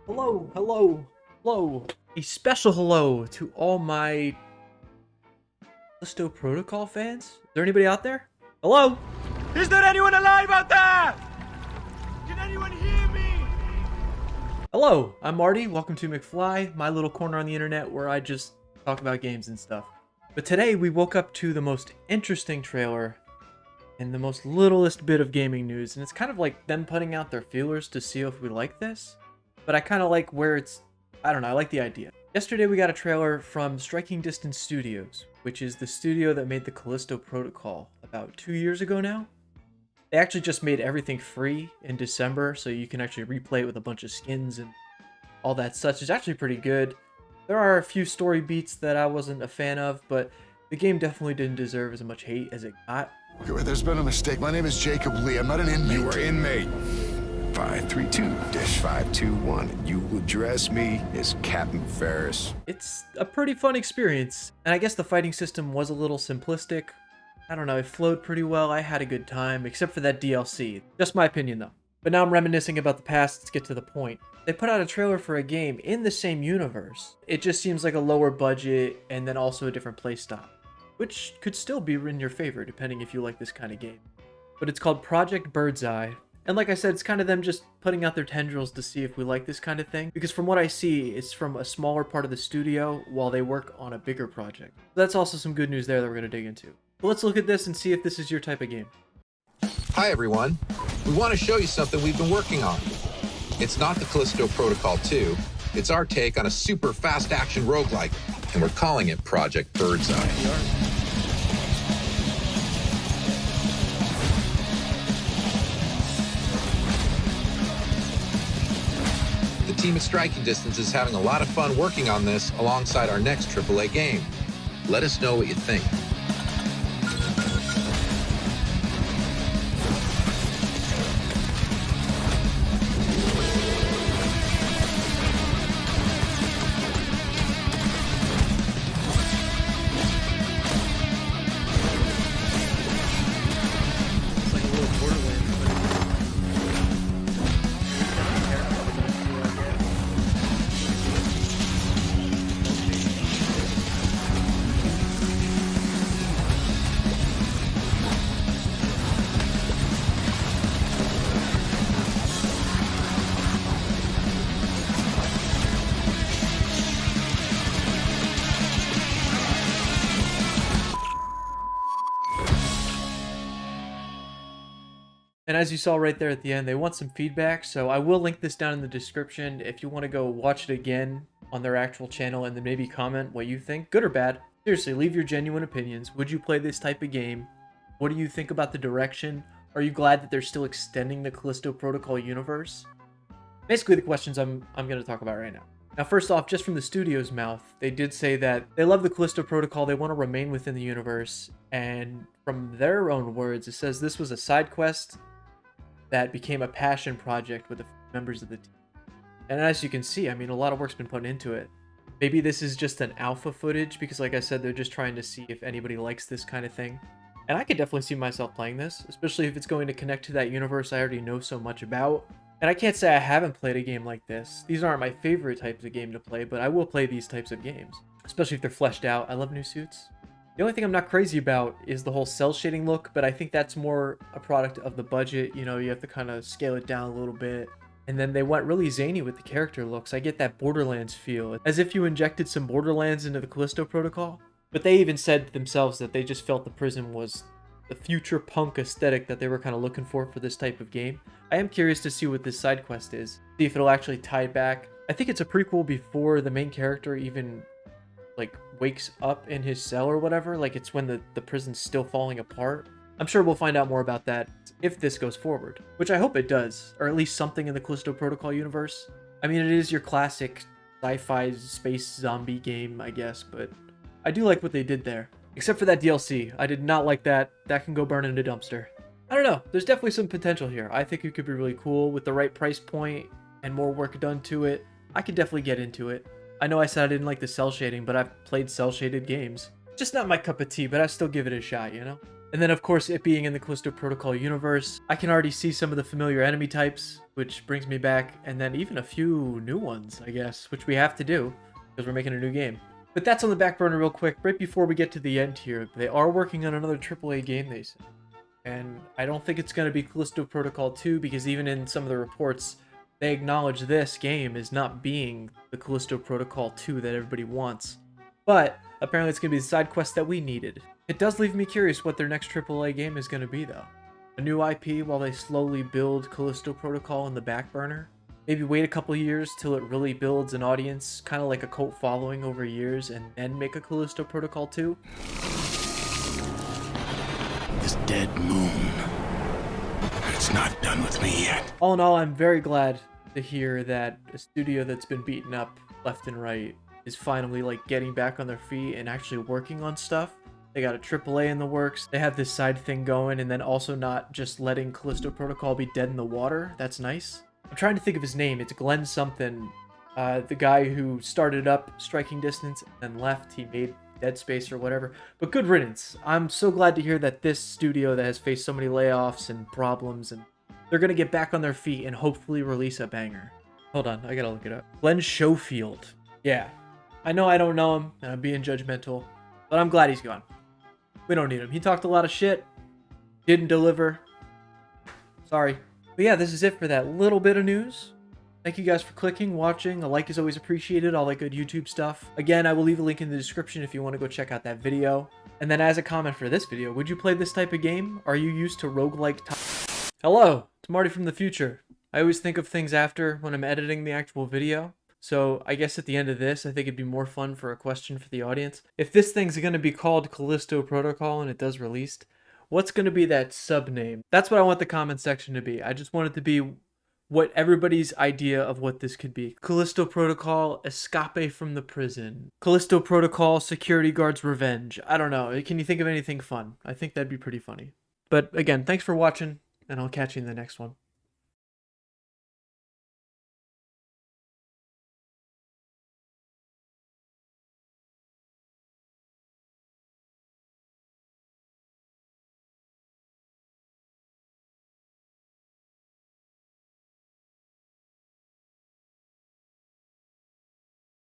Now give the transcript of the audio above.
Hello, hello, hello. A special hello to all my Callisto Protocol fans. Is there anybody out there? Hello? Is there anyone alive out there? Can anyone hear me? Hello, I'm Marty. Welcome to McFly, my little corner on the internet where I just talk about games and stuff. But today we woke up to the most interesting trailer and the most littlest bit of gaming news. And it's kind of like them putting out their feelers to see if we like this. But I kind of like where it's, I don't know, I like the idea. Yesterday we got a trailer from Striking Distance Studios, which is the studio that made the Callisto Protocol about 2 years ago now. They actually just made everything free in December, so you can actually replay it with a bunch of skins and all that such. It's actually pretty good. There are a few story beats that I wasn't a fan of, but the game definitely didn't deserve as much hate as it got. Okay, wait, there's been a mistake. My name is Jacob Lee. I'm not an inmate. You are inmate 532-521. You will address me as Captain Ferris. It's a pretty fun experience, and I guess the fighting system was a little simplistic. I don't know, it flowed pretty well. I had a good time, except for that DLC. Just my opinion, though. But now I'm reminiscing about the past. Let's get to the point. They put out a trailer for a game in the same universe. It just seems like a lower budget and then also a different playstyle, which could still be in your favor depending if you like this kind of game. But it's called Project Birdseye. And like I said, it's kind of them just putting out their tendrils to see if we like this kind of thing. Because from what I see, it's from a smaller part of the studio while they work on a bigger project. That's also some good news there that we're going to dig into. But let's look at this and see if this is your type of game. Hi everyone, we want to show you something we've been working on. It's not the Callisto Protocol 2, it's our take on a super fast action roguelike, and we're calling it Project Birdseye. The team at Striking Distance is having a lot of fun working on this alongside our next AAA game. Let us know what you think. It's like a little Borderlands, And as you saw right there at the end, they want some feedback, so I will link this down in the description if you want to go watch it again on their actual channel and then maybe comment what you think, good or bad. Seriously, leave your genuine opinions. Would you play this type of game? What do you think about the direction? Are you glad that they're still extending the Callisto Protocol universe? Basically the questions I'm going to talk about right now. Now, first off, just from the studio's mouth, they did say that they love the Callisto Protocol, they want to remain within the universe, and from their own words, it says this was a side quest that became a passion project with the members of the team. And as you can see, I mean, a lot of work's been put into it. Maybe this is just an alpha footage because like I said, they're just trying to see if anybody likes this kind of thing. And I could definitely see myself playing this, especially if it's going to connect to that universe I already know so much about. And I can't say I haven't played a game like this. These aren't my favorite types of game to play, but I will play these types of games, especially if they're fleshed out. I love new suits. The only thing I'm not crazy about is the whole cell shading look, but I think that's more a product of the budget. You know, you have to kind of scale it down a little bit. And then they went really zany with the character looks. I get that Borderlands feel, as if you injected some Borderlands into the Callisto Protocol. But they even said themselves that they just felt the prison was the future punk aesthetic that they were kind of looking for this type of game. I am curious to see what this side quest is, see if it'll actually tie it back. I think it's a prequel before the main character even like wakes up in his cell or whatever. Like it's when the prison's still falling apart. I'm sure we'll find out more about that if this goes forward, which I hope it does, or at least something in the Callisto Protocol universe. I mean, it is your classic sci-fi space zombie game, I guess, but I do like what they did there. Except for that DLC. I did not like that. That can go burn in a dumpster. I don't know. There's definitely some potential here. I think it could be really cool with the right price point and more work done to it. I could definitely get into it. I know I said I didn't like the cell shading, but I've played cell shaded games. Just not my cup of tea, but I still give it a shot, you know? And then, of course, it being in the Callisto Protocol universe, I can already see some of the familiar enemy types, which brings me back, and then even a few new ones, I guess, which we have to do, because we're making a new game. But that's on the back burner real quick. Right before we get to the end here, they are working on another AAA game, they said. And I don't think it's going to be Callisto Protocol 2, because even in some of the reports, they acknowledge this game is not being the Callisto Protocol 2 that everybody wants. But apparently it's going to be the side quest that we needed. It does leave me curious what their next AAA game is going to be, though. A new IP while they slowly build Callisto Protocol in the back burner? Maybe wait a couple years till it really builds an audience, kind of like a cult following over years, and then make a Callisto Protocol 2? This dead moon. It's not done with me yet. All in all, I'm very glad to hear that a studio that's been beaten up left and right is finally like getting back on their feet and actually working on stuff. They got a AAA in the works. They have this side thing going, and then also not just letting Callisto Protocol be dead in the water. That's nice. I'm trying to think of his name. It's Glenn something. The guy who started up Striking Distance and then left. He made Dead Space or whatever. But good riddance. I'm so glad to hear that this studio that has faced so many layoffs and problems, and they're going to get back on their feet and hopefully release a banger. Hold on, I gotta look it up. Glenn Schofield. Yeah. I know I don't know him, and I'm being judgmental, but I'm glad he's gone. We don't need him. He talked a lot of shit. Didn't deliver. Sorry. But yeah, this is it for that little bit of news. Thank you guys for clicking, watching. A like is always appreciated, all that good YouTube stuff. Again, I will leave a link in the description if you want to go check out that video. And then as a comment for this video, would you play this type of game? Are you used to roguelike? Hello, it's Marty from the future. I always think of things after when I'm editing the actual video. So I guess at the end of this, I think it'd be more fun for a question for the audience. If this thing's going to be called Callisto Protocol and it does released, what's going to be that sub name? That's what I want the comment section to be. I just want it to be what everybody's idea of what this could be. Callisto Protocol Escape from the Prison. Callisto Protocol Security Guard's Revenge. I don't know. Can you think of anything fun? I think that'd be pretty funny. But again, thanks for watching, and I'll catch you in the next one.